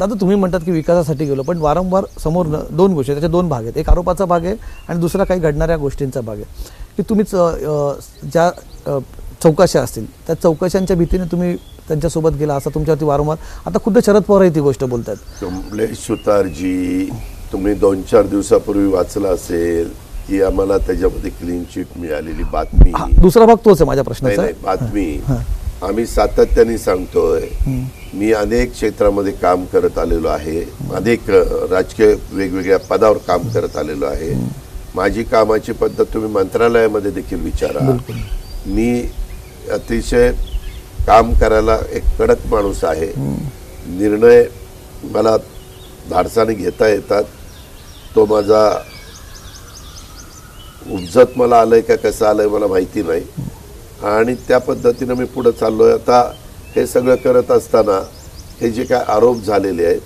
दादा तुम्ही म्हणतात की विकासासाठी गेलो, पण वारंवार समोर दोन गोष्टी, त्याचे दोन भाग आहेत. एक आरोपाचा भाग आहे आणि दुसरा काही घडणाऱ्या गोष्टींचा भाग आहे की तुम्हीच ज्या चौकशा असतील त्या चौकशांच्या भीतीने तुम्ही त्यांच्यासोबत गेला असं तुमच्यावरती वारंवार आता खुद्द शरद पवार ती गोष्ट बोलतात. कमलेश सुतारजी, तुम्ही 2-4 दिवसापूर्वी वाचलं असेल की आम्हाला त्याच्यामध्ये क्लीन चिट मिळालेली बातमी. दुसरा भाग तोच आहे माझ्या प्रश्नाचा. बातमी आम्ही सातत्याने सांगतोय. मी अनेक क्षेत्रामध्ये काम करत आलेलो आहे, अनेक राजकीय वेगवेगळ्या पदावर काम करत आलेलो आहे. माझी कामाची पद्धत तुम्ही मंत्रालयामध्ये देखील विचारा. मी अतिशय काम करायला एक कडक माणूस आहे. निर्णय मला धाडसाने घेता येतात. तो माझा उपजत मला आलंय का कसं आलंय मला माहिती नाही, आणि त्या पद्धतीने मी पुढे चाललोय. आता हे सगळं करत असताना हे जे काय आरोप झालेले आहेत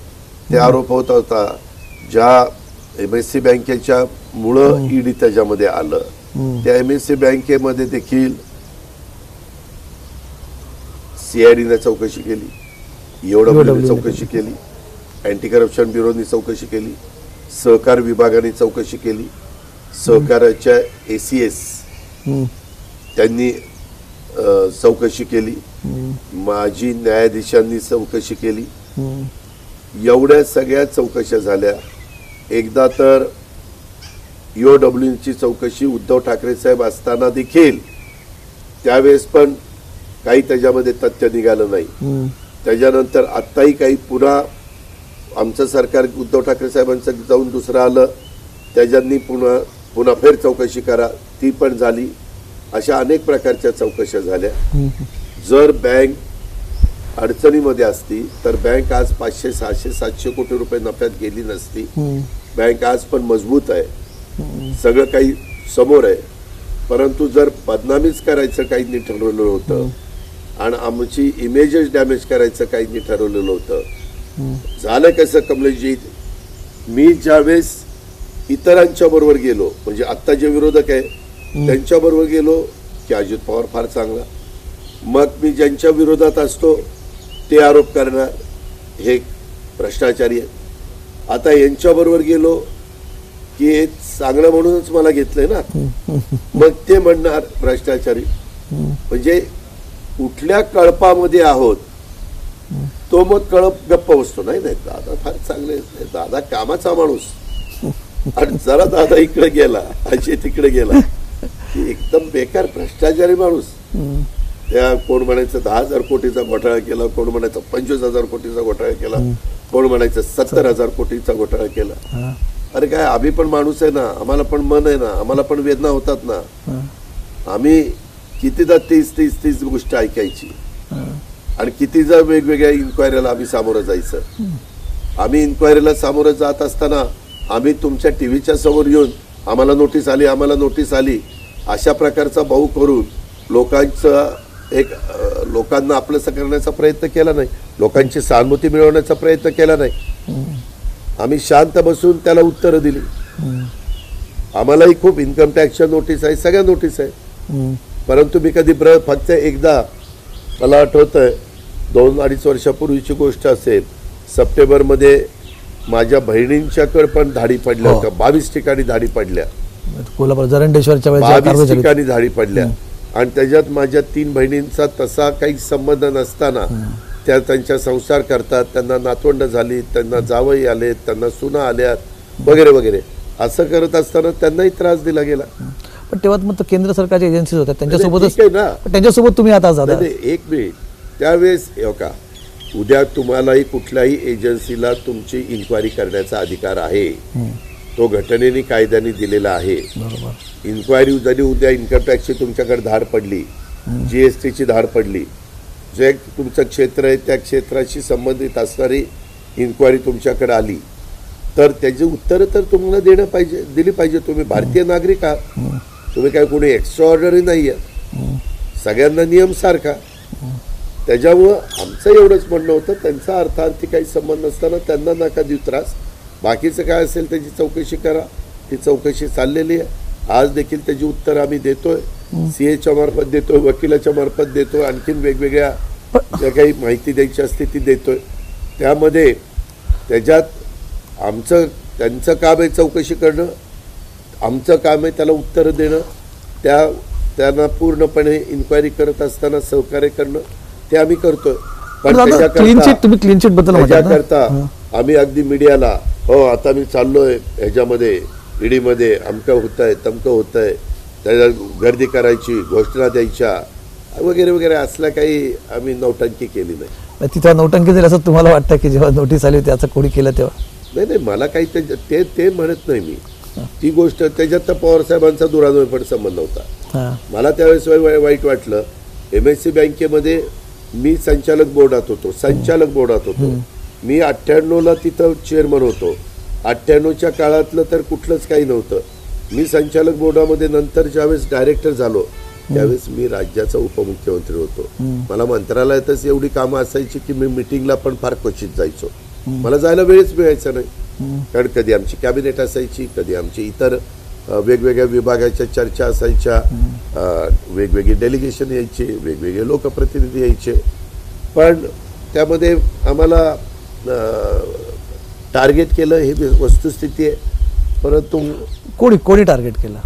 ते आरोप होत होता ज्या MSC बँकेच्या मुळं ईडी त्याच्यामध्ये आलं. त्या MSC बँकेमध्ये देखील CID चौकशी केली, EOW चौकशी केली, अँटी करप्शन ब्युरोनी चौकशी केली, सहकार विभागाने चौकशी केली, सहकाराच्या ACS त्यांनी चौकशी केली, माजी न्यायाधीशांनी चौकशी केली. एवढ्या सगळ्या चौकशा झाल्या. एकदा तर EOWची चौकशी उद्धव ठाकरे साहेब असताना देखील त्यावेळेस पण काही त्याच्यामध्ये तथ्य निघालं नाही. त्याच्यानंतर आत्ताही काही पुन्हा आमचं सरकार उद्धव ठाकरे साहेबांचं जाऊन दुसरं आलं, त्याच्यांनी पुन्हा फेर चौकशी करा, ती पण झाली. अशा अनेक प्रकारच्या चौकशा झाल्या. जर बँक अडचणीमध्ये असती तर बँक आज 500, 600, 700 कोटी रुपये नफ्यात गेली नसती. बँक आज पण मजबूत आहे, सगळं काही समोर आहे. परंतु जर बदनामीच करायचं काहींनी ठरवलेलं होतं आणि आमची इमेजेस डॅमेज करायचं काहींनी ठरवलेलं होतं. झालं कसं कमलेशजी, मी ज्यावेळेस इतरांच्या बरोबर गेलो, म्हणजे आत्ता जे विरोधक आहे त्यांच्या बरोबर गेलो की अजित पवार फार चांगला, मग मी ज्यांच्या विरोधात असतो ते आरोप करणार हे भ्रष्टाचारी आहेत. आता यांच्या बरोबर गेलो की हे चांगलं म्हणूनच मला घेतलंय ना, मग ते म्हणणार भ्रष्टाचारी. म्हणजे कुठल्या कळपामध्ये आहोत तो मग कळप गप्प बसतो. नाही नाही दादा फार चांगले, दादा कामाचा माणूस, आणि जरा दादा इकडे गेला अजय तिकडे गेला एकदम बेकार भ्रष्टाचारी माणूस. त्या कोण म्हणायचं 10,000 कोटीचा घोटाळा केला, कोण म्हणायचं 25,000 कोटीचा घोटाळा केला, कोण म्हणायचं 70,000 कोटीचा घोटाळा केला. अरे काय, आम्ही पण माणूस आहे ना, आम्हाला पण मन आहे ना, आम्हाला पण वेदना होतात ना. आम्ही कितीदा 30 गोष्ट ऐकायची आणि कितीदा वेगवेगळ्या इन्क्वायरीला आम्ही सामोरं जायचं. आम्ही इन्क्वायरीला सामोरं जात असताना आम्ही तुमच्या टीव्हीच्या समोर येऊन आम्हाला नोटीस आली, आम्हाला नोटीस आली अशा प्रकारचा भाऊ करून लोकांना आपलंसं करण्याचा प्रयत्न केला नाही, लोकांची सहानुभूती मिळवण्याचा प्रयत्न केला नाही. आम्ही शांत बसून त्याला उत्तरं दिली. आम्हालाही खूप इन्कम टॅक्सच्या नोटीस आहे, सगळ्या नोटीस आहे. परंतु मी कधी फक्त एकदा, मला आठवतंय 2-2.5 वर्षापूर्वीची गोष्ट असेल, सप्टेंबरमध्ये माझ्या बहिणींच्याकडे पण धाडी पडल्या होत्या. 22 ठिकाणी धाडी पडल्या, कोल्हापूर जरंडेश्वरच्या 22 ठिकाणी धाडी पडल्या. आणि त्याच्यात माझ्या 3 बहिणींचा तसा काही संबंध नसताना त्या त्यांच्या संसार करतात, त्यांना नातवंड झाली, त्यांना जावई आले, त्यांना सुना आल्यात वगैरे वगैरे. असं करत असताना त्यांनाही त्रास दिला गेला. पण तेव्हा मग केंद्र सरकारच्या एजन्सीज होत्या, त्यांच्यासोबत तुम्ही आता जाता. एक मिनिट, त्यावेळेस का उद्या तुम्हालाही कुठल्याही एजन्सीला तुमची इन्क्वायरी करण्याचा अधिकार आहे, तो घटनेने कायद्याने दिलेला आहे. इन्क्वायरी जरी उद्या इन्कम टॅक्सची तुमच्याकडे धाड पडली, GSTची धाड पडली, जे तुमचं क्षेत्र आहे त्या क्षेत्राशी संबंधित असणारी इन्क्वायरी तुमच्याकडे आली तर त्याची उत्तरं तर तुम्हाला दिली पाहिजे. तुम्ही भारतीय नागरिक आहात, तुम्ही काय कोणी एक्स्ट्रा ऑर्डनरी नाही आहे, सगळ्यांना नियम सारखा. त्याच्यामुळं आमचं एवढंच म्हणणं होतं, त्यांचा अर्थार्थी काही संबंध नसताना त्यांना नका देऊ त्रास. बाकीचं काय असेल त्याची चौकशी करा, ती चौकशी चाललेली आहे. आज देखील त्याची उत्तर आम्ही देतोय, CAच्या मार्फत देतोय, वकिलाच्या मार्फत देतोय, आणखीन वेगवेगळ्या ज्या काही माहिती द्यायची असते ती देतोय. त्यामध्ये त्याच्यात त्यांचं काम आहे चौकशी करणं, आमचं काम आहे त्याला उत्तर देणं, त्यांना पूर्णपणे इन्क्वायरी करत असताना सहकार्य करणं, ते आम्ही करतोय. पण क्लीन चिट, तुम्ही क्लीन चिट बद्दल म्हटलं ना? त्याच्याकरता आम्ही अगदी मीडियाला हो आता मी चाललोय ह्याच्यामध्ये ईडीमध्ये अमकं होत आहे तमकं होत आहे, त्याच्या गर्दी करायची, घोषणा द्यायच्या वगैरे वगैरे असल्या काही आम्ही नौटंकी केली नाही. तिथं नौटंकी झाली असं तुम्हाला वाटतं की जेव्हा नोटीस आली होती असं कोणी केलं तेव्हा? नाही मला काही ते म्हणत नाही मी. ती गोष्ट त्याच्यात तर पवार साहेबांचा दुरान्वय पण संबंध होता. मला त्यावेळेस वाईट वाटलं. MSC बँकेमध्ये मी संचालक बोर्डात होतो. मी 98ला तिथं चेअरमन होतो. 98च्या काळातलं तर कुठलंच काही नव्हतं. मी संचालक बोर्डामध्ये नंतर ज्यावेळेस डायरेक्टर झालो त्यावेळेस मी राज्याचा उपमुख्यमंत्री होतो. मला मंत्रालयातच एवढी कामं असायची की मी मिटिंगला पण फार क्वचित जायचो. मला जायला वेळच मिळायचा नाही. कारण कधी आमची कॅबिनेट असायची, कधी आमची इतर वेगवेगळ्या विभागाच्या चर्चा असायच्या, वेगवेगळे डेलिगेशन यायचे, वेगवेगळे लोकप्रतिनिधी यायचे. पण त्यामध्ये आम्हाला टार्गेट केलं ही वस्तुस्थिती आहे. परंतु कोणी टार्गेट केलं?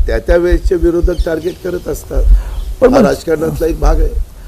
त्या वेळेसचे विरोधक टार्गेट करत असतात. पण राजकारणातला एक भाग आहे.